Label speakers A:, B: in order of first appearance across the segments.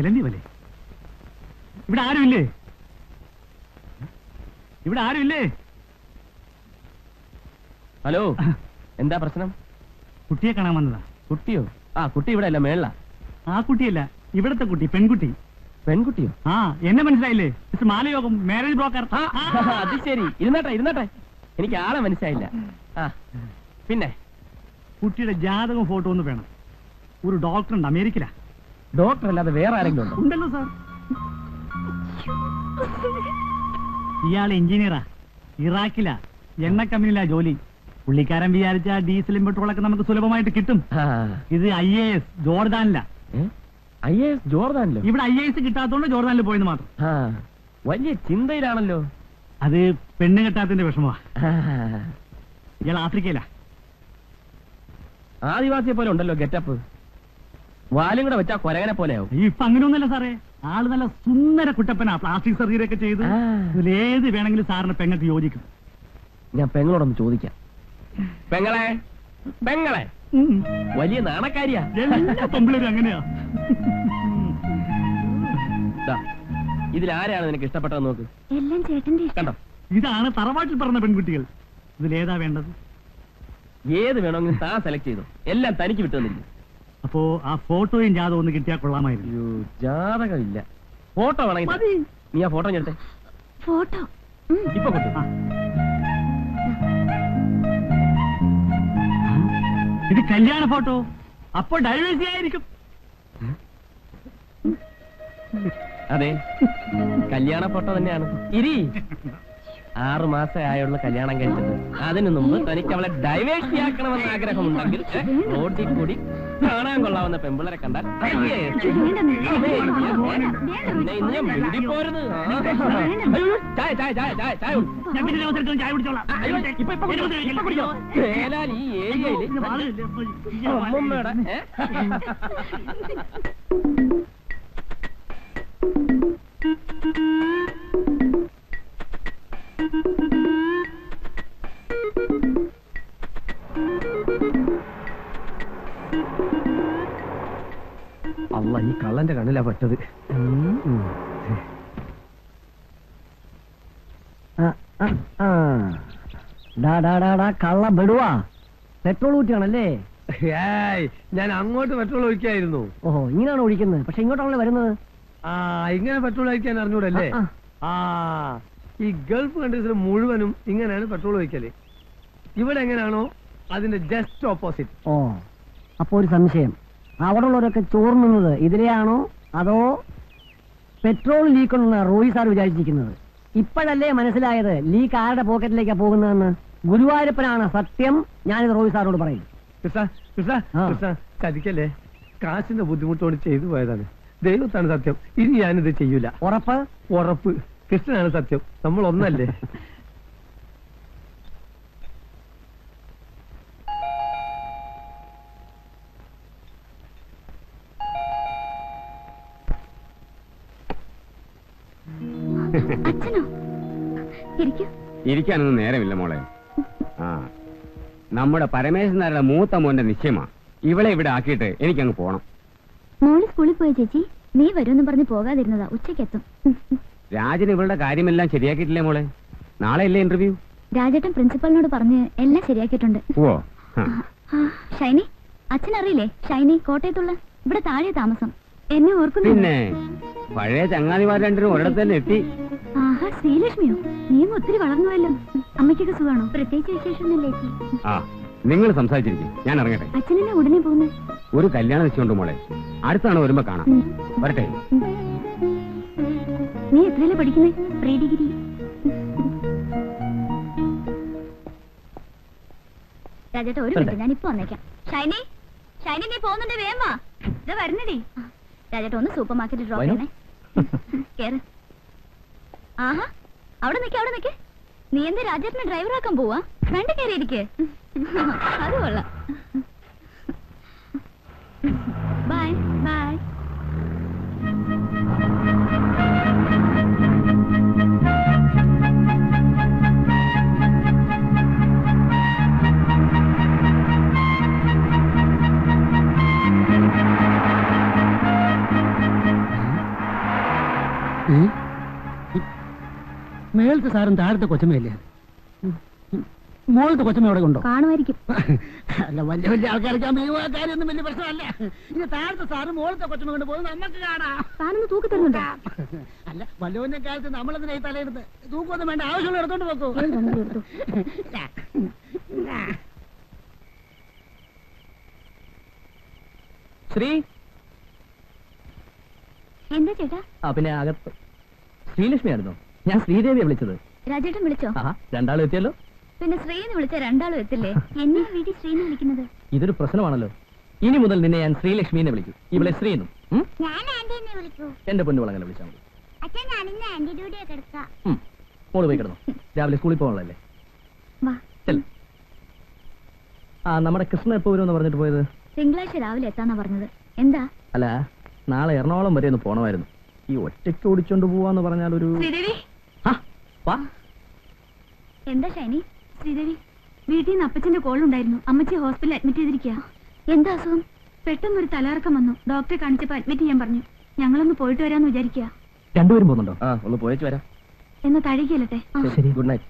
A: ഇലന്തിവല്ലേ? ഇവിടെ ആരുമില്ലേ? ഇവിടെ ആരുമില്ലേ?
B: ഹലോ, എന്താ പ്രശ്നം?
A: കുട്ടിയെ കാണാൻ വന്നതാ.
B: കുട്ടിയോ? ആ കുട്ടി ഇവിടെ അല്ല, മേള.
A: ആ കുട്ടിയല്ല, ഇവിടത്തെ കുട്ടി, പെൺകുട്ടി.
B: പെൺകുട്ടിയോ?
A: ആ, എന്നെ മനസ്സിലായില്ലേ? Mister Malayogam, marriage broker.
B: അത് ശരി. ഇരുന്നാട്ടെ. എനിക്ക് ആളെ മനസ്സിലായില്ല. ആ പിന്നെ
A: കുട്ടിയുടെ ജാതകവും ഫോട്ടോ ഒന്ന് വേണം. ഒരു ഡോക്ടർ ഉണ്ട്, അമേരിക്കയിലാ.
B: ഡോക്ടർ അല്ലാതെ വേറെ ആരെങ്കിലും ഉണ്ടോ?
A: ഉണ്ടല്ലോ സാർ. ഇയാള് എഞ്ചിനീയറാ, ഇറാഖിലാ, എണ്ണ കമ്പനിയിലാ ജോലി. പുള്ളിക്കാരൻ വിചാരിച്ച ഡീസലും പെട്രോളൊക്കെ നമുക്ക് സുലഭമായിട്ട് കിട്ടും. ഇത് IAS ജോർദാനിലാ.
B: IAS ജോർദാനിലോ?
A: ഇവിടെ IAS കിട്ടാത്തോണ്ട് ജോർദാനിൽ പോയെന്ന് മാത്രം.
B: വലിയ ചിന്തയിലാണല്ലോ.
A: അത് പെണ്ണ് കെട്ടാത്തിന്റെ വിഷമമാ. ഇയാൾ ആഫ്രിക്കയിലാ.
B: ആദിവാസിയെ പോലെ ഉണ്ടല്ലോ ഗെറ്റപ്പ്. വാലും കൂടെ വെച്ചാ കൊരകനെ പോലെയാവും.
A: ഇപ്പൊ അങ്ങനെയൊന്നുമല്ല സാറേ, ആള് നല്ല സുന്ദര കുട്ടപ്പനാ. പ്ലാസ്റ്റിക് സർജറി ഒക്കെ ചെയ്ത് ഇതിലേത് വേണമെങ്കിലും സാറിന് പെങ്ങൾക്ക് യോജിക്കും.
B: ഞാൻ പെങ്ങളോടൊന്ന് ചോദിക്കാം. പെങ്ങളെ വലിയ നാണക്കാരിയാ.
A: എല്ലാ പെമ്പിളരും അങ്ങനെയാ.
B: ഇതിലാരാണ് നിനക്ക് ഇഷ്ടപ്പെട്ടത് നോക്ക്.
C: എല്ലാം ചേട്ടന്റെ
B: കണ്ടോ?
A: ഇതാണ് തറവാട്ടിൽ പറഞ്ഞ പെൺകുട്ടികൾ. ഇതിലേതാ വേണ്ടത്?
B: ഏത് വേണമെങ്കിലും താൻ സെലക്ട് ചെയ്തു. എല്ലാം തനിക്ക് വിട്ടുവന്നില്ല.
A: അപ്പോ ആ ഫോട്ടോയും ജാതകം ഒന്ന് കിട്ടിയാൽ കൊള്ളാമായിരുന്നു.
B: ജാതകമില്ല. ഫോട്ടോ വേണമെങ്കിൽ നീ ആ ഫോട്ടോ ഞെടുത്തേ.
C: ഫോട്ടോ
B: ഇപ്പൊ കൊണ്ടു.
A: ഇത് കല്യാണ ഫോട്ടോ. അപ്പൊ ഡൈവേഴ്സി ആയിരിക്കും.
B: അതെ, കല്യാണ ഫോട്ടോ തന്നെയാണ്. 6 മാസം ആയുള്ള കല്യാണം കഴിച്ചിട്ട് അതിനു മുമ്പ് തനിക്ക് അവളെ ഡൈവേഴ്സിയാക്കണമെന്ന് ആഗ്രഹമുണ്ടെങ്കിൽ റോഡിൽ കൂടി കാണാൻ കൊള്ളാവുന്ന പെമ്പിളരെ കണ്ടാൽ പോരുത്.
A: ചായ കുടിച്ചോളാം.
B: ഈ ഏരിയയില് അമ്മമ്മയുടെ
D: അല്ല, ഈ കള്ളന്റെ കണ്ണിലാ പെട്ടത്.
E: കള്ള ബെടുവാ, പെട്രോൾ ഊറ്റിയാണല്ലേ?
D: ഞാൻ അങ്ങോട്ട് പെട്രോൾ ഒഴിക്കായിരുന്നു.
E: ഓഹോ, ഇങ്ങനെയാണോ ഒഴിക്കുന്നത്? പക്ഷെ ഇങ്ങോട്ടാണല്ലോ വരുന്നത്.
D: ഇങ്ങനെ പെട്രോൾ ഒഴിക്കാൻ അറിഞ്ഞൂടല്ലേ? ഈ ഗൾഫ് കൺട്രീസിൽ മുഴുവനും ഇങ്ങനെയാണ് പെട്രോൾ ഒഴിക്കല്. ഇവിടെ എങ്ങനെയാണോ അതിന്റെ ജസ്റ്റ് ഓപ്പോസിറ്റ്.
E: ഓ, അപ്പൊ ഒരു സംശയം, അവിടെ ഉള്ളവരൊക്കെ ചോർന്നുന്നത് ഇതിലെയാണോ അതോ പെട്രോൾ ലീക്ക് ഉണ്ടെന്ന റോയി സാർ വിചാരിച്ചിരിക്കുന്നത്? ഇപ്പോഴല്ലേ മനസ്സിലായത് ലീക്ക് ആരുടെ പോക്കറ്റിലേക്കാ പോകുന്നതെന്ന്. ഗുരുവായൂരപ്പനാണ് സത്യം, ഞാനിത് റോയി സാറിനോട് പറയും.
D: ചതിക്കല്ലേ, കാശിന്റെ ബുദ്ധിമുട്ടോട് ചെയ്തു പോയതാണ്. ദൈവത്താണ് സത്യം, ഇനി ഞാനിത് ചെയ്യൂല.
E: ഉറപ്പ്?
D: ഉറപ്പ്. കൃഷ്ണനാണ് സത്യം, നമ്മൾ ഒന്നല്ലേ.
F: ഇരിക്കാനൊന്നും നേരമില്ല മോളെ. നമ്മുടെ പരമേശ്വരൻ നായരുടെ മൂത്ത മോന്റെ നിശ്ചയമാ. ഇവളെ ഇവിടെ ആക്കിയിട്ട് എനിക്കങ്ങ് പോണം.
C: മോള് സ്കൂളിൽ പോയ ചേച്ചി, നീ വരുമെന്ന് പറഞ്ഞ് പോകാതിരുന്നതാ. ഉച്ചക്കെത്തും.
F: രാജൻ ഇവളുടെ കാര്യമെല്ലാം ശരിയാക്കിയിട്ടില്ലേ മോളെ? നാളെ അല്ലേ ഇന്റർവ്യൂ?
C: രാജേട്ടൻ പ്രിൻസിപ്പലിനോട് പറഞ്ഞ് എല്ലാം ശരിയാക്കിയിട്ടുണ്ട്.
F: ഓ,
C: ഷൈനി, അച്ഛൻ അറിയില്ലേ? ഷൈനി കോട്ടയത്തുള്ള, ഇവിടെ താഴെ താമസം. എന്നെ ഓർക്കുന്നു.
F: പിന്നെ പഴയ ചങ്ങാതിമാർ രണ്ടിനും ഒരിടത്ത് തന്നെ എത്തി.
C: ആഹാ, ശ്രീലക്ഷ്മിയോ? നീയും ഒത്തിരി വളർന്നുവല്ലോ. അമ്മയ്ക്കൊക്കെ സുഖമാണോ? പ്രത്യേകിച്ച് വിശേഷമൊന്നുമില്ലേ ചേച്ചി?
F: നിങ്ങൾ സംസാരിച്ചിരിക്കും, ഞാൻ ഇറങ്ങട്ടെ.
C: അച്ഛനെന്നെ ഉടനെ പോകുന്നു.
F: ഒരു കല്യാണം വെച്ചുകൊണ്ട് മോളെ, അടുത്താണ് വരുമ്പോ കാണാം. വരട്ടെ.
C: നീ എത്രയല്ലേ പഠിക്കുന്നേ? Pre degree. രാജേട്ട ഒരു മിനിറ്റ്, ഞാൻ ഇപ്പൊ വന്നേക്കാം. ഷൈനി, ഷൈനി നീ പോകുന്നുണ്ട്, വേഗം വാ. ഇതാ വരുന്നടി. രാജേട്ട ഒന്ന് സൂപ്പർ മാർക്കറ്റിൽ ഡ്രോപ്പ് ചെയ്യണേ. കേറ്. ആഹാ, അവിടെ നിൽക്കേ. നീ എന്താ രാജേട്ടനെ ഡ്രൈവറാക്കാൻ പോവാ? ഫ്രണ്ട് കയറിയിരിക്കേ. അത് കൊള്ളാം. Bye bye.
E: മേളത്തെ സാറും താഴത്തെ കൊച്ചമ്മയല്ലേ? മോളത്തെ കൊച്ചമ്മ എവിടെ കൊണ്ടോ?
C: കാണുമായിരിക്കും.
E: അല്ല, വലിയ വലിയ ആൾക്കാർക്ക് കാര്യമൊന്നും വലിയ പ്രശ്നമല്ല. ഇത് താഴത്തെ സാറ് മോളത്തെ കൊച്ചമ്മ കൊണ്ട് പോകുന്നത് നമുക്ക് കാണാം.
C: താനൊന്ന് തൂക്കി തരുന്നുണ്ടോ?
E: അല്ല, വല്ലോന്റെ കാലത്ത് നമ്മളതിനായി തലയെടുത്ത് തൂക്കൊന്നും വേണ്ട, ആവശ്യമുള്ള എടുത്തോണ്ട് പോക്കൂ.
B: ശ്രീ
C: എന്താ ചേട്ടാ?
B: പിന്നെ അകത്ത് ശ്രീലക്ഷ്മി ആയിരുന്നോ? ഞാൻ ശ്രീദേവിയെ വിളിച്ചത്.
C: രാജേട്ടൻ വിളിച്ചോ?
B: രണ്ടാളും എത്തിയല്ലോ.
C: പിന്നെ ശ്രീന്ന് വിളിച്ച രണ്ടാളും എത്തില്ലേ? എന്നെ വീട്ടിൽ ശ്രീന്ന് വിളിക്കുന്നത്?
B: ഇതൊരു പ്രശ്നമാണല്ലോ. ഇനി മുതൽ നിന്നെ ഞാൻ ശ്രീലക്ഷ്മിനെ വിളിക്കും, ഇവളെ ശ്രീന്നും.
C: ഞാൻ ആന്റിനെ വിളിക്കൂ.
B: എന്റെ പൊന്നു അങ്ങനെ വിളിച്ചാൽ മതി.
C: അച്ഛൻ ഞാനിന്ന് ആന്റിയുടെ കിടക്കാം.
B: മോള് പോയി കിടന്നു, രാവിലെ സ്കൂളിൽ പോകാനുള്ളതല്ലേ. നമ്മുടെ കൃഷ്ണ എപ്പോ വരുമെന്ന് പറഞ്ഞിട്ട് പോയത്?
C: തിങ്കളാഴ്ച രാവിലെ എത്താന്നാ പറഞ്ഞത്. എന്താ?
B: അല്ല, നാളെ എറണാകുളം വരെ ഒന്ന് പോണമായിരുന്നു. ഈ ഒറ്റയ്ക്ക് ഓടിച്ചോണ്ട് പോവാന്ന് പറഞ്ഞാൽ ഒരു...
C: ശ്രീദേവി, എന്താ ഷൈനി? ശ്രീദേവി, വീട്ടിൽ നിന്ന് അപ്പച്ചന്റെ കോൾ ഉണ്ടായിരുന്നു. അമ്മച്ചി ഹോസ്പിറ്റലിൽ അഡ്മിറ്റ് ചെയ്തിരിക്കുക. എന്താ അസുഖം? പെട്ടെന്നൊരു തലകറക്കം വന്നു. ഡോക്ടറെ കാണിച്ചപ്പോ അഡ്മിറ്റ് ചെയ്യാൻ പറഞ്ഞു. ഞങ്ങളൊന്ന് പോയിട്ട് വരാന്ന് വിചാരിക്കുക.
B: രണ്ടുപേരും പോകുന്നുണ്ടോ? ഒന്ന് പോയേച്ച് വരാം.
C: എന്നാ തഴകിയല്ലേ?
B: ശരി, ഗുഡ് നൈറ്റ്.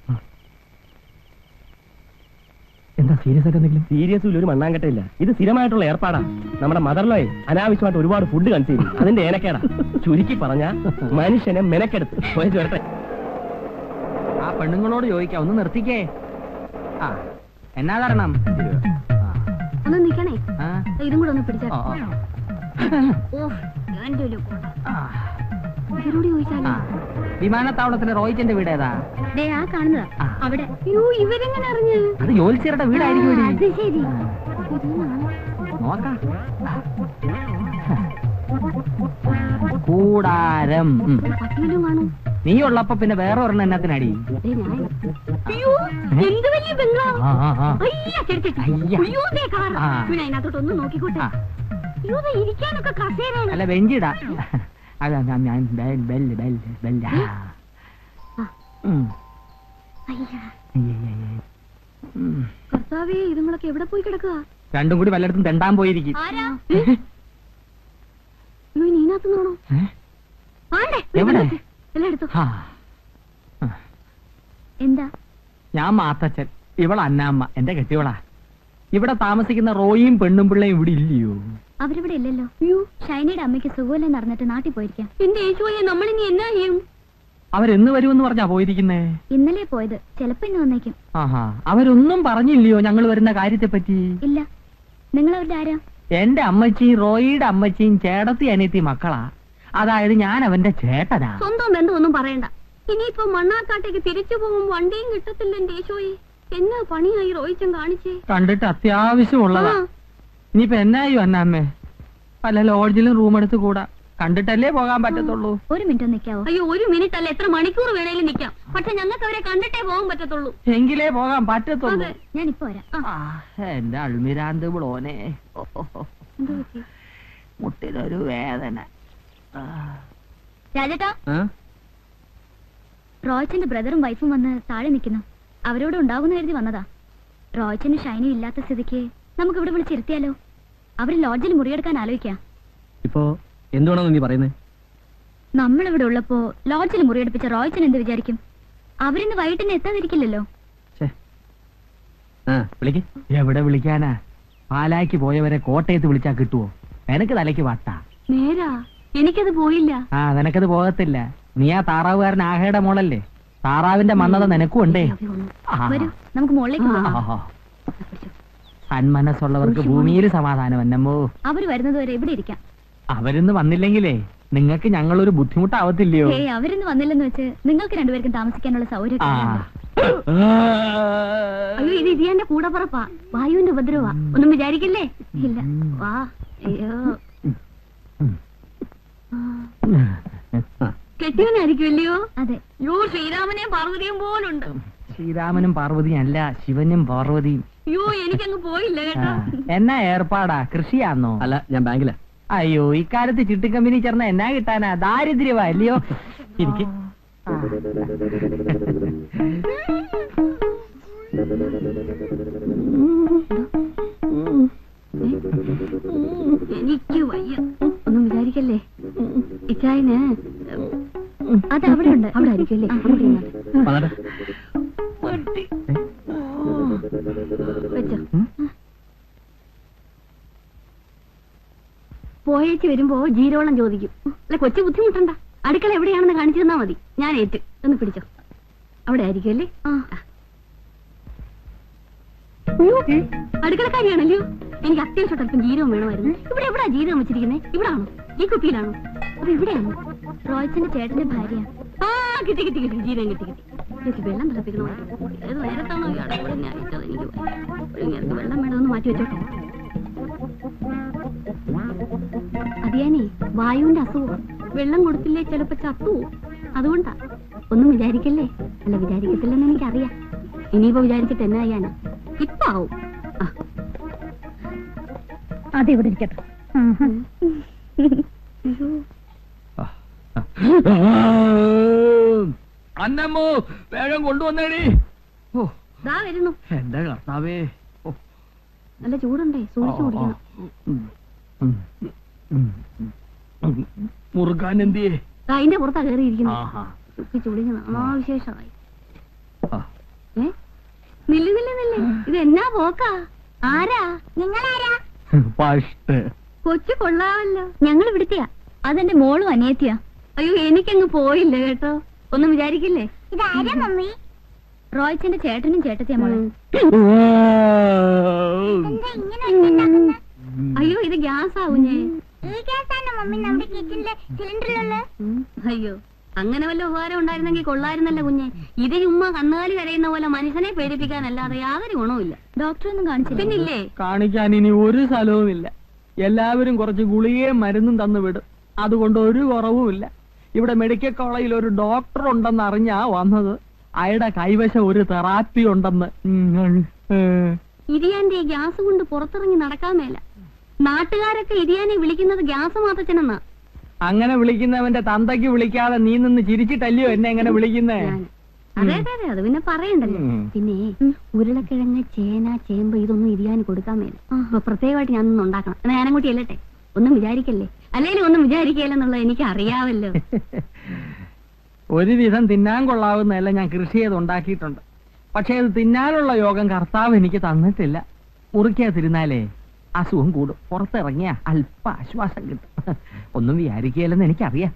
B: എന്താ സീരിയസ് ആയിട്ട് എന്തെങ്കിലും? സീരിയസ് ഒരു മണ്ണാങ്കട്ടയില്ല. ഇത് സ്ഥിരമായിട്ടുള്ള ഏർപ്പാടാ. നമ്മുടെ മദർലോയെ അനാവശ്യമായിട്ട് ഒരുപാട് ഫുഡ് കൺസ്യൂം ചെയ്യും. അതിന്റെ ഏനക്കേടാ. ചുരുക്കി പറഞ്ഞ മനുഷ്യനെ മെനക്കെടുത്ത് പോയേച്ച് വരട്ടെ.
F: ആ പെണ്ണുങ്ങളോട് ചോദിക്കാം, ഒന്ന് നിർത്തിക്കേ. എന്നാ തരണം?
C: ഒന്ന് നിക്കണേ, ഇതും കൂടെ ഒന്ന് പിടിച്ചാ. ഇവരോട് ചോദിച്ചാലോ?
F: വിമാനത്താവളത്തിലെ റോയിച്ചന്റെ വീട് ഏതാ?
C: ആ കാണുന്നതാ അവിടെ. ഇവരെങ്ങനെ അറിഞ്ഞു?
F: അത് ജോലിച്ചേരുടെ വീടായിരിക്കും.
C: അത് ശരി.
F: നോക്കാം. കൂടാരം.
C: പട്ടിയിലും കാണും.
F: നീ ഉള്ളപ്പോ പിന്നെ വേറെ ഒരെണ്ണം എന്നത്തിനടി?
C: അതിനകത്തോട്ടൊന്ന് നോക്കിക്കോട്ടെ. ഇരിക്കാനൊക്കെ കസേരയാണ്.
F: അല്ല, ബെഞ്ചിടാ.
C: കർത്താവേ, ഇതുങ്ങളൊക്കെ എവിടെ പോയി കിടക്കുക?
F: രണ്ടും കൂടി വല്ലയിടത്തും തെണ്ടാൻ പോയിരിക്കും.
C: ഇതിനകത്ത് നോണോ?
F: എവിടെ?
C: എന്താ?
F: ഞാൻ മാത്തച്ഛൻ, ഇവള അന്നാമ്മ, എന്റെ കെട്ടിയോളാ. ഇവിടെ താമസിക്കുന്ന റോയിയും പെണ്ണും പിള്ളയും ഇവിടെ ഇല്ലയോ?
C: അവരിവിടെ ഇല്ലല്ലോ. ഷൈനയുടെ അമ്മയ്ക്ക് സുഖമില്ലെന്ന് നടന്നിട്ട് നാട്ടിൽ പോയിരിക്കാം. എന്റെ യേശുവേ, നമ്മളിനി എന്നാ ചെയ്യും?
F: അവരെന്ന് വരുമെന്ന് പറഞ്ഞാ പോയിരിക്കുന്നേ?
C: ഇന്നലെ പോയത്, ചിലപ്പോ ഇന്ന് വന്നേക്കും.
F: അവരൊന്നും പറഞ്ഞില്ലയോ ഞങ്ങൾ വരുന്ന കാര്യത്തെ പറ്റി?
C: ഇല്ല. നിങ്ങൾ അവരുടെ ആരാ?
F: എന്റെ അമ്മച്ചിയും റോയിയുടെ അമ്മച്ചിയും ചേട്ടത്തി അനിയത്തി മക്കളാ. അതായത് ഞാൻ അവന്റെ ചേട്ടനാ.
C: സ്വന്തം ബന്ധമൊന്നും പറയണ്ട. ഇനിയിപ്പോ മണ്ണാക്കാട്ടേക്ക് തിരിച്ചു പോകും വണ്ടിയും കിട്ടത്തില്ല. എന്റെ യേശോയെ, എന്നാ പണിയായി റോയിച്ചൻ കാണിച്ചേ?
F: കണ്ടിട്ട് അത്യാവശ്യമുള്ളതാ. ഇനിയിപ്പോ എന്നായോ അന്നാമ്മേ? പല ലോഡ്ജിലും റൂം എടുത്ത് കൂടാ. കണ്ടിട്ടല്ലേ പോകാൻ പറ്റത്തുള്ളൂ.
C: ഒരു മിനിറ്റ് നിൽക്കാവോ? അയ്യോ, ഒരു മിനിറ്റ് അല്ല, എത്ര മണിക്കൂർ വേണേലും നിൽക്കാം. പക്ഷെ ഞങ്ങൾക്ക് അവരെ കണ്ടിട്ടേ പോകാൻ പറ്റത്തുള്ളൂ.
F: എങ്കിലേ പോകാൻ പറ്റത്തുള്ളൂ.
C: ഞാൻ ഇപ്പൊ വരാം.
F: എന്റെ അൾമിരാന്ത് ബ്ലോനെ, മുട്ടിലൊരു വേദന.
C: രാജേട്ടാ, റോയ്ച്ചന്റെ ബ്രദറും വൈഫും വന്ന് താഴെ നിൽക്കുന്നു. അവരോട് ഉണ്ടാകുന്ന കരുതി വന്നതാ. റോയ്ച്ചന് ഷൈനി ഇല്ലാത്ത സ്ഥിതിക്ക് നമുക്ക് ഇവിടെ വിളിച്ചിരുത്തിയാലോ? അവര് ലോഡ്ജിൽ മുറിയെടുക്കാൻ ആലോചിക്കാം.
B: ഇപ്പോ എന്തുവാണെന്ന് നീ പറയുന്നത്?
C: നമ്മളിവിടെ ഉള്ളപ്പോ ലോഡ്ജിൽ മുറിയെടുപ്പിച്ച റോയ്ച്ചൻ എന്ത് വിചാരിക്കും? അവരിന്ന് വൈകിട്ടിന് എത്താതിരിക്കില്ലല്ലോ.
F: എവിടെ വിളിക്കാനാ? പാലായ്ക്ക് പോയവരെ കോട്ടയത്ത് വിളിച്ചാ കിട്ടുവോ? എനക്ക് തലയ്ക്ക് വട്ടാ.
C: നേരാ, എനിക്കത് പോയില്ല.
F: നിനക്കത് പോകത്തില്ല. നീ ആ താറാവുകാരൻ ആഹയുടെ മോളല്ലേ? താറാവിന്റെ മന്നത നിനക്കും ഉണ്ടേ.
C: നമുക്ക് മുകളിലേക്ക്
F: സന്മനസ്സുള്ളവർക്ക് ഭൂമിയിൽ സമാധാനം എന്നമ്മോ.
C: അവര് വരുന്നത് വരെ ഇവിടെ ഇരിക്കാം.
F: അവരിന്ന് വന്നില്ലെങ്കിലേ നിങ്ങൾക്ക് ഞങ്ങളൊരു ബുദ്ധിമുട്ടാവത്തില്ലയോ?
C: അവരിന്ന് വന്നില്ലെന്ന് വെച്ച് നിങ്ങൾക്ക് രണ്ടുപേർക്കും താമസിക്കാനുള്ള സൗകര്യം. അയ്യോ, ഇത് ഇതിയാന്റെ കൂടെ പറപ്പാ. വായുവിന്റെ ഉപദ്രവാ. ഒന്നും വിചാരിക്കില്ലേ? ഇല്ല, വാ. അയ്യോ, കെട്ടിയവനായിരിക്കുമല്ലയോ? അതെ. യോ, ശ്രീരാമനെയും പാർവതിയും പോലുണ്ട്.
F: ശ്രീരാമനും പാർവതിയും അല്ല, ശിവനും പാർവതിയും.
C: അയ്യോ, എനിക്കങ്ങ് പോയില്ല കേട്ടോ.
F: എന്നാ ഏർപ്പാടാ? കൃഷിയാന്നോ?
B: അല്ല, ഞാൻ ബാങ്കിലാ.
F: അയ്യോ, ഇക്കാലത്ത് ചിട്ടി കമ്പനി ചേർന്ന എന്നാ കിട്ടാനാ? ദാരിദ്ര്യവാ അല്ലയോ? എനിക്ക്
C: എനിക്ക് വയ്യ. ഒന്നും വിചാരിക്കല്ലേ. ഇച്ചായന് അത് അവിടെ ഉണ്ട്. അവിടെ ആയിരിക്കും അല്ലേ? അങ്ങോട്ട് ഇരുന്നാട്ടെ. വെച്ചോ. പോയേച്ച് വരുമ്പോ ജീരോളം ചോദിക്കും. അല്ല, കൊച്ചു ബുദ്ധിമുട്ടണ്ട. അടുക്കള എവിടെയാണെന്ന് കാണിച്ചു തന്നാ മതി. ഞാൻ ഏറ്റ്. ഒന്ന് പിടിച്ചോ. അവിടെ ആയിരിക്കും അല്ലേ? അടുക്കളക്കാരിയാണല്ലോ. എനിക്ക് അത്യാവശ്യം അല്പം ജീരകം വേണമായിരുന്നു. ഇവിടെ എവിടാ ജീരകം വെച്ചിരിക്കുന്നത്? ഇവിടാണോ? ഈ കുപ്പിയിലാണോ? അത് ഇവിടെയാണോ? റോയ്ച്ചന്റെ ചേട്ടന്റെ ഭാര്യ. ആ, കിട്ടി കിട്ടി കിട്ടി. ജീരകം കിട്ടി കിട്ടി. എനിക്ക് വെള്ളം തിളപ്പിക്കണമായിരുന്നു. ഏത് നേരത്താണോ ഈ അടക്കള ഞാൻ ഇട്ടത്? എനിക്ക് വെള്ളം വേണമെന്ന് മാറ്റി വെച്ചോട്ടെ. അതിയാനേ, വായുവിന്റെ അസുഖം. വെള്ളം കൊടുത്തില്ലേ ചിലപ്പോ ചത്തു. അതുകൊണ്ടാ. ഒന്നും വിചാരിക്കല്ലേ. അല്ല, വിചാരിക്കത്തില്ലെന്ന് എനിക്കറിയാം. ഇനിയിപ്പോ വിചാരിച്ചിട്ട് എന്നാ ചെയ്യാനാ? ഇപ്പൊ ആവും.
G: അതെവിടെ ഇരിക്കട്ടെ.
B: അന്നമ്മോ, വേഗം കൊണ്ടുവന്നേടി.
C: ദാ വരുന്നു.
B: എന്റെ കർത്താവേ,
C: നല്ല ചൂടുണ്ടേ, സൂക്ഷിച്ചു കുടിക്കണം.
B: മുറുക്കാൻ എന്തിയേ?
C: അതിന്റെ പുറത്താ കയറിയിരിക്കുന്നു. സൂക്ഷിച്ചു കുടിക്കണം. അനാവിശേഷമായി. നില്ല് നില്ല് നില്ല്. ഇത് എന്നാ പോക്കാ? ആരാ? നിങ്ങളാരാ? കൊച്ചു കൊള്ളാമല്ലോ. ഞങ്ങൾ ഇവിടുത്തെയാ. അതെന്റെ മോളും അനിയത്തിയാ. അയ്യോ, എനിക്കങ്ങ് പോയില്ല കേട്ടോ. ഒന്നും വിചാരിക്കില്ലേ. ഇതാരാ മമ്മി? റോയ്ച്ചന്റെ ചേട്ടനും ചേട്ടത്തിയാ മോളെ. അയ്യോ, ഇത് ഗ്യാസ് ആവുഞ്ഞേ. അയ്യോ, അങ്ങനെ വല്ല ഉപകാരം ഉണ്ടായിരുന്നെങ്കിൽ കൊള്ളായിരുന്നല്ലോ കുഞ്ഞെ. ഇത് ചുമ്മാ കന്നുകാലി കരയുന്ന പോലെ മനുഷ്യനെ പേടിപ്പിക്കാനല്ലാതെ യാതൊരു ഗുണവുമില്ല. ഡോക്ടറൊന്നും കാണിച്ചില്ല. പിന്നില്ലേ,
F: കാണിക്കാൻ ഇനി ഒരു സ്ഥലവുമില്ല. എല്ലാവരും കുറച്ച് ഗുളികയും മരുന്നും തന്നു വിടും. അതുകൊണ്ട് ഒരു കുറവുമില്ല. ഇവിടെ മെഡിക്കൽ കോളേജിൽ ഒരു ഡോക്ടർ ഉണ്ടെന്ന് അറിഞ്ഞാ വന്നത്. അയാളുടെ കൈവശം ഒരു തെറാപ്പി ഉണ്ടെന്ന്.
C: ഇരിയാന്റെ ഗ്യാസ് കൊണ്ട് പുറത്തിറങ്ങി നടക്കാൻ മേല. നാട്ടുകാരൊക്കെ ഇരിയാനെ വിളിക്കുന്നത് ഗ്യാസ് മാത്തച്ഛനെന്നാ.
F: അങ്ങനെ വിളിക്കുന്നവന്റെ തന്തയ്ക്ക് വിളിക്കാതെ നീ നിന്ന് ചിരിച്ചിട്ടല്ലയോ എന്നെ എങ്ങനെ വിളിക്കുന്നേ?
C: അതെ അതെ അതെ, അത് പിന്നെ പറയണ്ടല്ലോ. പിന്നെ ഉരുളക്കിഴങ്ങ്, ചേന, ചേമ്പ് ഇതൊന്നും ഇരിയാന് കൊടുക്കാൻ മേല. അപ്പൊ പ്രത്യേകമായിട്ട് ഞാനൊന്നും ഉണ്ടാക്കണം. എന്നാ ഞാനങ്ങോട്ട് ചെല്ലട്ടെ. ഒന്നും വിചാരിക്കല്ലേ. അല്ലെങ്കിൽ ഒന്നും വിചാരിക്കല്ലെന്നുള്ളത് എനിക്ക് അറിയാവല്ലോ.
F: ഒരുവിധം തിന്നാൻ കൊള്ളാവുന്നതല്ല ഞാൻ കൃഷി ചെയ്ത് ഉണ്ടാക്കിയിട്ടുണ്ട്. പക്ഷെ അത് തിന്നാനുള്ള യോഗം കർത്താവ് എനിക്ക് തന്നിട്ടില്ല. മുറിക്കാതിരുന്നാലേ അസുഖം കൂടും. പുറത്തിറങ്ങിയ അല്പ ആശ്വാസം കിട്ടും. ഒന്നും വിചാരിക്കുകയല്ലെന്ന് എനിക്കറിയാം.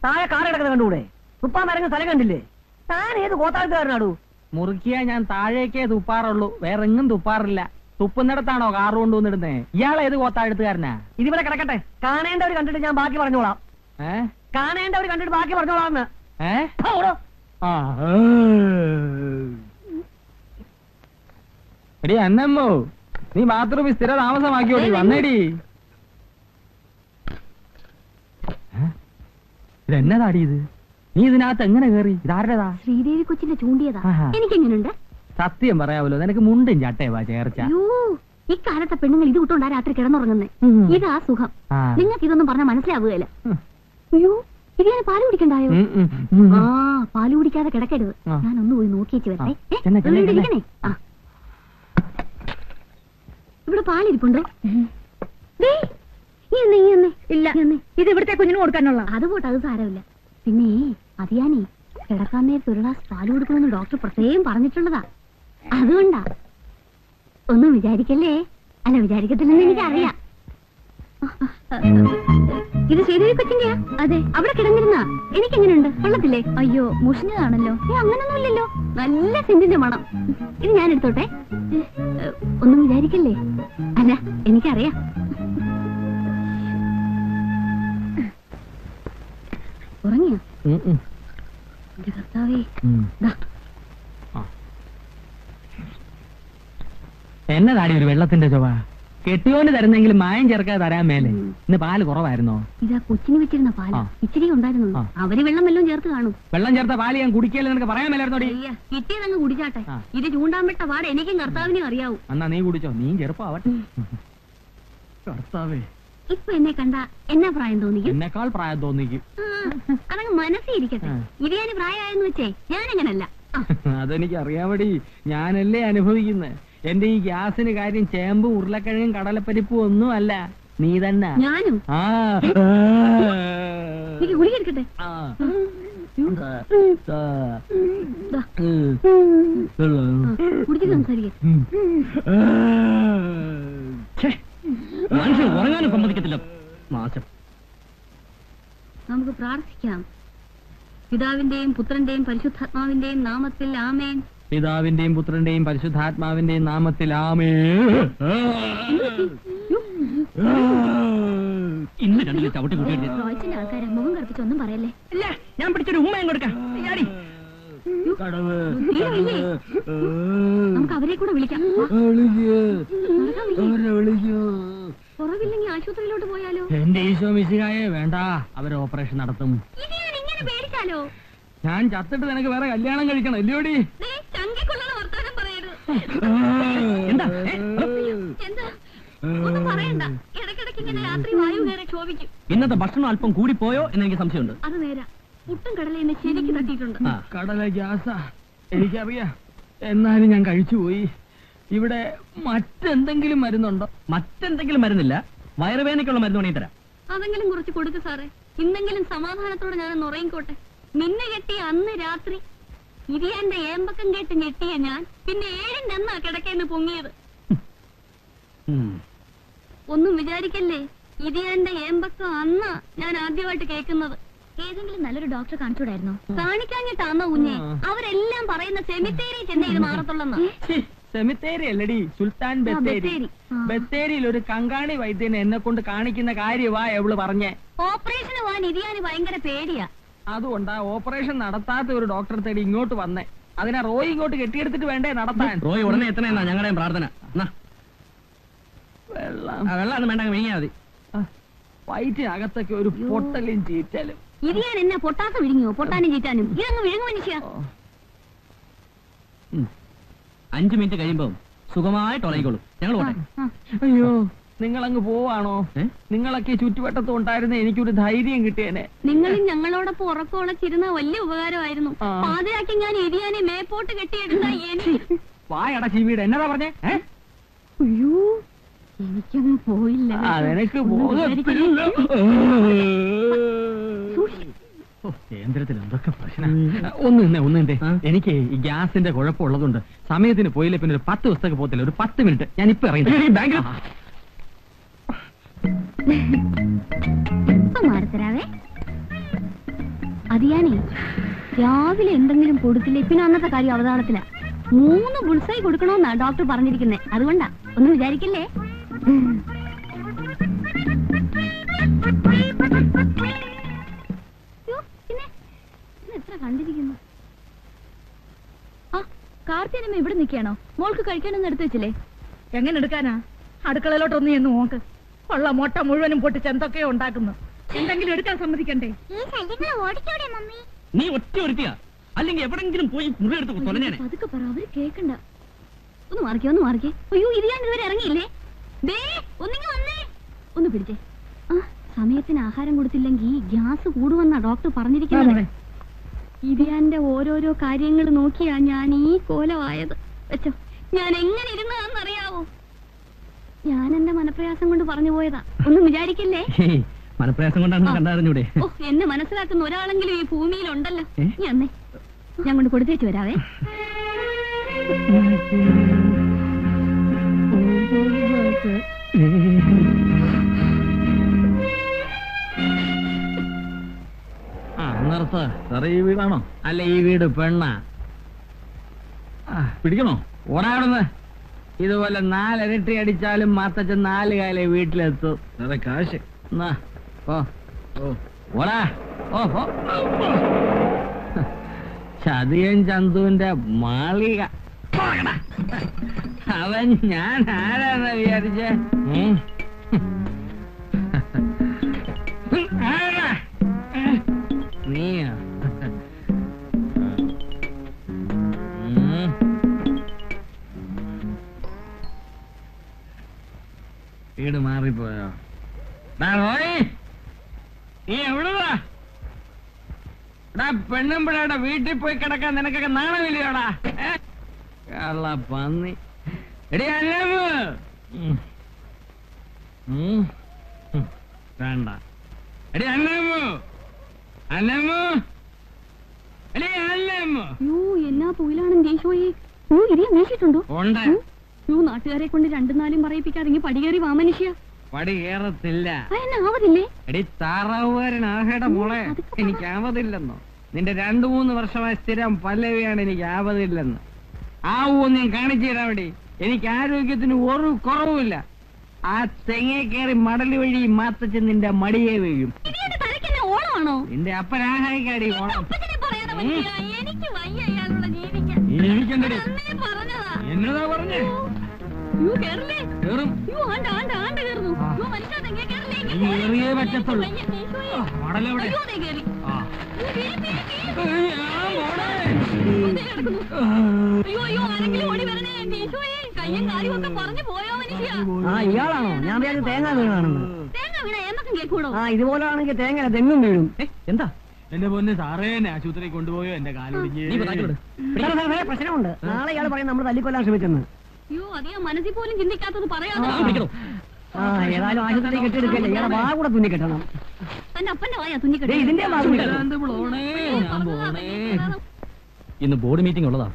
E: താഴെ കാറെടുക്കുന്ന കണ്ടുകൂടെ? തുപ്പാൻ മരങ്ങ സ്ഥലം കണ്ടില്ലേ? താൻ ഏത് കോത്താഴ്ത്തുകാരനാടു?
F: മുറുക്കിയാ ഞാൻ താഴേക്കേ തുപ്പാറുള്ളൂ, വേറെ എങ്ങും തുപ്പാറില്ല. തുപ്പുന്നിടത്താണോ കാറ് കൊണ്ടുവന്നിടുന്നേ? ഇയാളെ ഏത് കോത്താഴ്ത്തുകാരനാ?
E: ഇതിവിടെ കിടക്കട്ടെ. കാണേണ്ടവർ കണ്ടിട്ട് ഞാൻ ബാക്കി പറഞ്ഞോളാം. കാണേണ്ടവർ കണ്ടിട്ട് ബാക്കി പറഞ്ഞോളാം.
F: എടി അന്നമ്മോ, നീ ബാത്റൂമിൽ സ്ഥിര താമസമാക്കിയോടി. വന്നേടി. ഇതെന്നതാടി ഇത്? നീ ഇതിനകത്ത് എങ്ങനെ കേറി? ഇതാരുടേതാ?
C: ശ്രീദേവി കൊച്ചിന്റെ ചൂണ്ടിയതാ. എനിക്കെങ്ങനുണ്ട്?
F: സത്യം പറയാമല്ലോ, നിനക്ക് മുണ്ടും ചട്ടയവാ ചേർച്ച.
C: ഇക്കാലത്തെ പെണ്ണുങ്ങൾ ഇത് വിട്ടോണ്ടാ രാത്രി കിടന്നുറങ്ങുന്നേ. ഇതാ സുഖം. നിങ്ങൾക്ക് ഇതൊന്നും പറഞ്ഞാൽ മനസ്സിലാവുകയല്ല. അയ്യോ, ഇത് ഞാൻ പാല് കുടിക്കണ്ടായോ? ആ, പാല് കുടിക്കാതെ കിടക്കരുത്. ഞാനൊന്ന് പോയി നോക്കിയേച്ച് വരട്ടെ. ഇരിക്കണേ. ഇവിടെ പാലിരിപ്പുണ്ടോ?
G: ഇല്ല, ഇത് ഇവിടുത്തെ കുഞ്ഞിന് കൊടുക്കാനുള്ള.
C: അത് പോട്ടെ, അത് സാരമില്ല. പിന്നെ അതിയാനേ, കിടക്കാൻ നേരത്തെ ഒരു ഗ്ലാസ് പാല് കൊടുക്കണമെന്ന് ഡോക്ടർ പ്രത്യേകം പറഞ്ഞിട്ടുള്ളതാ. അതുകൊണ്ടാ. ഒന്നും വിചാരിക്കല്ലേ. അല്ല, വിചാരിക്കത്തില്ലെന്ന് എനിക്കറിയാം. ഇത് ശ്രീദേവി കൊച്ചിന്റെയാ? അതെ, അവിടെ കിടന്നിരുന്നാ. എനിക്കെങ്ങനെയുണ്ട്? കൊള്ളത്തില്ലേ? അയ്യോ, മുഷിഞ്ഞതാണല്ലോ. അങ്ങനൊന്നുമില്ലല്ലോ, നല്ല സെന്റിന്റെ മണം. ഇത് ഞാൻ എടുത്തോട്ടെ. ഒന്നും വിചാരിക്കല്ലേ. അല്ല, എനിക്കറിയാം. ഉറങ്ങിയോ? എന്റെ കർത്താവേ.
F: എന്നതാടി ഒരു വെള്ളത്തിന്റെ ചൊവ? കെട്ടിയോന് തരുന്നെങ്കിലും മായം ചേർക്കാതെ തരാൻ മേലെ. ഇന്ന് പാല് കുറവായിരുന്നോ?
C: ഇതാ കൊച്ചിന് വെച്ചിരുന്ന പാല് ഇച്ചിരി ഉണ്ടായിരുന്നു. അവര് വെള്ളം വല്ലതും ചേർത്ത് കാണും.
F: വെള്ളം ചേർത്ത പാല് ഞാൻ കുടിക്കല്ലേ നിനക്ക് പറയാൻ മേലായിരുന്നോടി?
C: കിട്ടിയതങ്ങ് കുടിച്ചാട്ടെ. ഇത് ചൂണ്ടാൻ വിട്ട പാട് എനിക്കും കർത്താവിനും അറിയാവൂ.
F: എന്നാ നീ കുടിച്ചോ, നീ ചെറുപ്പാവട്ടെ. കർത്താവേ,
C: ഇപ്പൊ എന്നെ കണ്ട എന്നാ പ്രായം തോന്നിക്കും?
F: എന്നെക്കാൾ പ്രായം തോന്നിക്കും.
C: അതങ്ങ് മനസ്സിരിക്കട്ടെ. ഇരിയാന് പ്രായമായെന്ന് വെച്ചേ ഞാനങ്ങനല്ല.
F: അതെനിക്ക് അറിയാമടി, ഞാനല്ലേ അനുഭവിക്കുന്നത്. എന്റെ ഈ ഗ്യാസിന് കാര്യം ചേമ്പും ഉരുളക്കിഴങ്ങും കടലപ്പരിപ്പും ഒന്നും അല്ല, നീ തന്നെ.
C: ഞാനും
F: ആ
C: എനിക്ക് ഗുളിക എടുക്കട്ടെ.
F: ആ.
C: കുടിച്ചിട്ട് സംസാരിക്കേ.
A: മനുഷ്യൻ ഉറങ്ങാനും സമ്മതിക്കത്തില്ല. നാശം.
C: നമുക്ക് പ്രാർത്ഥിക്കാം. പിതാവിന്റെയും പുത്രന്റെയും പരിശുദ്ധാത്മാവിന്റെയും നാമത്തിൽ ആമേൻ.
F: പിതാവിന്റെയും പുത്രന്റെയും പരിശുദ്ധാത്മാവിന്റെയും നാമത്തിൽ ആമേൻ.
A: ഇന്ന് രണ്ടിൽ ചവിട്ടി കൂട്ടി.
C: റോയ്സിന്റെ ആൾക്കാരെ മുഖം കറുപ്പിച്ച് ഒന്നും പറയല്ലേ.
A: അല്ല, ഞാൻ പിടിച്ചൊരു ഉമ്മയും കൊടുക്കാം.
C: നമുക്ക് അവരെ കൂടെ വിളിക്കാം. കുറവില്ലെങ്കിൽ ആശുപത്രിയിലോട്ട് പോയാലോ?
F: എന്റെ ഈശോ മിശിഹായെ, വേണ്ട, അവര് ഓപ്പറേഷൻ നടത്തും.
C: ഇത് ഞാൻ ഇങ്ങനെ പേടിച്ചാലോ?
F: ഞാൻ ചത്തിട്ട് നിനക്ക് വേറെ കല്യാണം കഴിക്കണം, ഇല്ലയോടി?
C: ചങ്കിക്കൊള്ളുന്ന വർത്താനം പറയരുത്.
A: എന്താ?
C: എന്താ? ഒന്നും പറയണ്ട. ഇടയ്ക്കിടയ്ക്ക് ഇങ്ങനെ രാത്രി വായു കയറി ക്ഷോഭിക്കും.
A: ഇന്നത്തെ ഭക്ഷണം അല്പം കൂടിപ്പോയോ എന്ന് എനിക്ക് സംശയമുണ്ട്.
C: അത് നേരാ. പുട്ടും കടല എന്നെ ശരിക്ക് തട്ടിയിട്ടുണ്ട്.
F: കടല ഗ്യാസാ, എനിക്കറിയാം. എന്നാലും ഞാൻ കഴിച്ചുപോയി. ഇവിടെ മറ്റെന്തെങ്കിലും മരുന്നുണ്ടോ?
A: മറ്റെന്തെങ്കിലും മരുന്നില്ല, വയറുവേദനയ്ക്കുള്ള മരുന്ന് വേണമെങ്കിൽ തരാം.
C: അതെങ്കിലും കുറച്ച് കൊടുക്ക് സാറേ. ഇന്നെങ്കിലും സമാധാനത്തോടെ ഞാൻ ഉറങ്ങിക്കോട്ടെ. മിന്നു കെട്ടിയ അന്ന് രാത്രി ഇരിയാന്റെ ഏമ്പക്കം കേട്ട് ഞെട്ടിയ ഞാൻ പിന്നെ 7 എന്നാ കിടക്കേന്ന് പൊങ്ങിയത്. ഒന്നും വിചാരിക്കല്ലേ, ഇരിയാന്റെ ഏമ്പക്കം അന്നാ ഞാൻ ആദ്യമായിട്ട് കേൾക്കുന്നത്. ഏതെങ്കിലും നല്ലൊരു ഡോക്ടറെ കാണിച്ചൂടായിരുന്നോ? കാണിക്കാഞ്ഞിട്ടാന്നോ കുഞ്ഞെ? അവരെല്ലാം പറയുന്ന സെമിത്തേരി ചെന്നൈ ഇത് മാറത്തുള്ളെന്നാ.
F: സെമിത്തേരി അല്ലടി, സുൽത്താൻ ബത്തേരി. ബത്തേരിയിൽ ഒരു കങ്കാണി വൈദ്യനെ എന്നെ കൊണ്ട് കാണിക്കുന്ന കാര്യമാ എവള് പറഞ്ഞേ.
C: ഓപ്പറേഷന് പോവാൻ ഇരിയാന് ഭയങ്കര പേടിയാ.
F: അതുകൊണ്ടാ ഓപ്പറേഷൻ നടത്താത്ത ഒരു ഡോക്ടറെ തേടി ഇങ്ങോട്ട് വന്നേ. അതിനാ റോയ് ഇങ്ങോട്ട് കെട്ടിയെടുത്തിട്ട് വേണ്ടേ നടത്താൻ.
A: റോയ് ഉടനെ എത്തണെന്നാ ഞങ്ങളുടെയും പ്രാർത്ഥന. വെള്ളം വേണ്ട, വിഴിഞ്ഞാ മതി.
F: വയറ്റിനകത്തൊക്കെ ഒരു പൊട്ടലും ചീറ്റലും.
C: ഇരിയാൻ എന്നെ പൊട്ടാത്ത വിഴുങ്ങിയോ? പൊട്ടാനും ചീറ്റാനും ഇതങ്ങ് വിഴുങ്ങു മനുഷ്യ.
A: 5 മിനിറ്റ് കഴിയുമ്പോ സുഖമായിട്ട് ഉറങ്ങിക്കോളൂ. ഞങ്ങൾ പോട്ടെ.
F: അയ്യോ, നിങ്ങളങ്ങ് പോവാണോ? നിങ്ങളൊക്കെ ചുറ്റുവട്ടത്ത് ഉണ്ടായിരുന്ന എനിക്കൊരു ധൈര്യം കിട്ടിയേനെ.
C: നിങ്ങളും ഞങ്ങളോടൊപ്പം ഉറക്കമുളച്ചിരുന്ന വലിയ ഉപകാരമായിരുന്നു. പാതയാക്കി ഞാൻ ഇരിയാനെ മേപ്പോട്ട് കെട്ടിയെടുത്ത എനിക്ക്.
F: വായട ചീവീട് എന്നതാ പറഞ്ഞേ?
C: അയ്യോ, എനിക്കങ്ങ് പോയില്ല.
F: അതെനിക്ക് പോകത്തില്ല.
A: കേന്ദ്രത്തിൽ എന്തൊക്കെ പ്രശ്നം.
F: ഒന്നിന്റെ എനിക്ക് ഈ ഗ്യാസിന്റെ കുഴപ്പമുള്ളതുകൊണ്ട് സമയത്തിന് പോയില്ല. പിന്നെ ഒരു 10 ദിവസത്തേക്ക് പോകത്തില്ല. ഒരു 10 മിനിറ്റ് ഞാൻ ഇപ്പൊ ഇറങ്ങി ബാങ്കിൽ.
C: മാറത്തരാവേ. അതിയാനേ രാവിലെ എന്തെങ്കിലും കൊടുത്തില്ലേ പിന്നെ അന്നത്തെ കാര്യം അവതാളത്തില. 3 ബുൾസൈ കൊടുക്കണമെന്നാ ഡോക്ടർ പറഞ്ഞിരിക്കുന്നേ. അതുകൊണ്ടാ, ഒന്നും വിചാരിക്കില്ലേ. പിന്നെ എത്ര കണ്ടിരിക്കുന്നു. ആ, കാർത്തിയനമ്മ ഇവിടെ നിൽക്കുകയാണോ? മോൾക്ക് കഴിക്കാനൊന്നും എടുത്തു വെച്ചില്ലേ?
G: എങ്ങനെ എടുക്കാനാ? അടുക്കളയിലോട്ടൊന്ന് എന്ന് നോക്ക്. ഉള്ള മുട്ട മുഴുവനും പൊട്ടിച്ച് എന്തൊക്കെയോ ഉണ്ടാക്കുന്നു. എന്തെങ്കിലും എടുക്കാൻ സമ്മതിക്കണ്ടേ?
A: നീ ഒറ്റ ഒരുത്തിയാ, അല്ലെങ്കിൽ എവിടെങ്കിലും പോയി മുറിയെടുത്ത് തൊലഞ്ഞേനെ.
C: അതൊക്കെ പറ, അവര് കേക്കണ്ട. ഒന്ന് മാറിക്കേ. അയ്യോ, ഇരിയാൻ ഇതുവരെ ഇറങ്ങിയില്ലേ? ദേ, ഒന്നിങ്ങ് വന്നേ. ഒന്ന് പിടിച്ചേ. ആ, സമയത്തിന് ആഹാരം കൊടുത്തില്ലെങ്കിൽ ഗ്യാസ് കൂടുമെന്നാ ഡോക്ടർ പറഞ്ഞിരിക്കുന്നത്. ഇരിയാന്റെ ഓരോരോ കാര്യങ്ങൾ നോക്കിയാ ഞാൻ ഈ കോലമായത്. വെച്ചോ, ഞാൻ എങ്ങനെ ഇരുന്നതാണെന്നറിയാവോ? ഞാൻ എന്റെ മനപ്രയാസം കൊണ്ട് പറഞ്ഞു പോയതാ, ഒന്നും വിചാരിക്കില്ലേ.
A: മനപ്രയാസം കൊണ്ടാണ് കണ്ടറിഞ്ഞൂടെ?
C: ഓ, എന്നെ മനസ്സിലാക്കുന്ന ഒരാളെങ്കിലും ഈ ഭൂമിയിലുണ്ടല്ലോ. ഞാൻ കൊണ്ട് കൊടുത്തേച്ചു വരാവേ.
F: നിർത്ത. സാറേ, ഈ വീടാണോ? അല്ല, ഈ വീട് പെണ്ണാ. പിടിക്കണോ? ഓടാവിടുന്ന്. ഇതുപോലെ 4 ഇരട്ടി അടിച്ചാലും മാത്തച്ഛൻ 4 കാലേ വീട്ടിലെത്തും. സാറേ, കാശ് ഓടാ. ഓഹോ, ചതിയൻ ചന്തുവിന്റെ മാളിക. അവൻ ഞാൻ ആരാന്ന് വിചാരിച്ചേ? നീയാ? വീട് മാറിപ്പോയോ? നീ എവിടുവാ? പെണ്ണുമ്പിളയുടെ വീട്ടിൽ പോയി കിടക്കാൻ നിനക്കൊക്കെ നാണമില്ലയോടാ? കള്ള പന്നി. എടി അല്ലമ്മ. വേണ്ട. എടി അല്ലമ്മ. അല്ലമ്മ. എടി അല്ലമ്മ.
C: എല്ലാ തൊഴിലാണും ദേശോയെ ഇരിയാൻ വീശിട്ടുണ്ടോ?
F: ഉണ്ട്.
C: നാട്ടുകാരെ കൊണ്ട് രണ്ടും നാലും പറയിപ്പിക്കാതെ പടികേറി വാ മനുഷ്യ.
F: പടി കയറത്തില്ല.
C: ആവതില്ലേ?
F: എടി താറാവുകാരൻ ആഹയുടെ മോളെ, എനിക്ക് ആവതില്ലെന്നോ? നിന്റെ 2-3 വർഷമായി സ്ഥിരം പല്ലവിയാണ് എനിക്ക് ആവതില്ലെന്ന്. ആവൂന്ന് ഞാൻ കാണിച്ചു തരാൻ വേണ്ടി. എനിക്ക് ആരോഗ്യത്തിന് ഒരു കുറവുമില്ല. ആ തെങ്ങേ കയറി മടല് വഴി മാത്തച്ച് നിന്റെ മടിയെ വീഴും.
C: ഓണമാണോ?
F: നിന്റെ അപ്പനാഹായിക്കാടി ഓണം.
C: എനിക്ക് വയ്യ ഇയാളുള്ള ജീവിക്കാൻ.
F: ജീവിക്കണ്ടടി. എന്നതാ പറഞ്ഞേ? കേറും. കേറിയേ പറ്റത്തുള്ളൂ. മടലെവിടെ?
E: ഇയാളാണോ? ഞാൻ വിചാരിച്ചു തേങ്ങ വീണാണെന്ന്.
C: തേങ്ങ വീണ എന്നൊക്കെ കേൾക്കൂടോ?
E: ഇതുപോലെ ആണെങ്കിൽ തേങ്ങ തെങ്ങും വീഴും.
A: എന്താ എന്റെ പൊന്ന് സാറേ, എന്നെ ആശുപത്രി കൊണ്ടുപോയോ? എന്റെ കാലൊടിഞ്ഞ്
E: പ്രശ്നമുണ്ട്. നാളെ ഇയാൾ പറയും നമ്മൾ തല്ലിക്കൊല്ലാൻ ശ്രമിച്ചെന്ന്.
C: അധികം മനസ്സിൽ പോലും ചിന്തിക്കാത്തത് പറയാതെ.
E: ഏതായാലും ആശുപത്രി കെട്ടിയെടുക്കല്ലേ, ഇയാളെ വാ കൂടെ തുന്നി കെട്ടണം.
C: തന്റെ അപ്പന്റെ വായാ തുന്നിക്കെട്ടി.
E: ഇതിന്റെ വാ തുന്നി കെട്ടണം.
B: ഇന്ന് ബോർഡ് മീറ്റിംഗ് ഉള്ളതാ.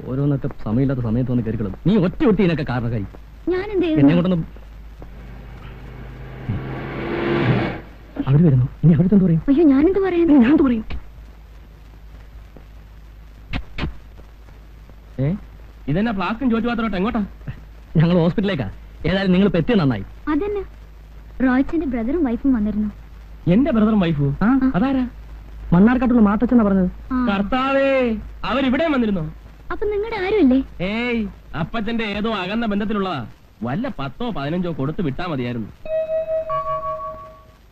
B: ഓരോന്നൊക്കെ സമയമില്ലാത്ത സമയത്ത് വന്ന് കയറിക്കളും. നീ ഒറ്റ ഇതിനൊക്കെ കാരണക്കാരി.
C: ഞാൻ എന്ത്
B: എന്നെ കൊണ്ടൊന്നും അവര് വരുന്നു. ഇനി അവരുടെ എന്ത് പറയും?
C: അയ്യോ ഞാനെന്ത് പറയാൻ?
B: ഞാൻ പറയും. ഇതെന്നാ ഫ്ലാസ്കും ചോദിച്ചു മാത്രോട്ടെ എങ്ങോട്ടാ? ഞങ്ങൾ ഹോസ്പിറ്റലിലേക്കാ. ഏതായാലും നിങ്ങൾ എത്തിയ നന്നായി.
C: അതന്നെ, റോയ്ച്ചന്റെ ബ്രദറും വൈഫും വന്നിരുന്നു.
B: എന്റെ ബ്രദറും വൈഫും? അതാരാ? മണ്ണാർക്കാട്ടുള്ള മാത്തച്ഛനാ പറഞ്ഞത്. കർത്താവേ, അവരിവിടെ വന്നിരുന്നോ?
C: അപ്പൊ നിങ്ങളുടെ ആരുമല്ലേ?
B: ഏയ്, അപ്പച്ചന്റെ ഏതോ അകന്ന ബന്ധത്തിലുള്ളതാ. വല്ല 10-15 കൊടുത്ത് വിട്ടാ മതിയായിരുന്നു.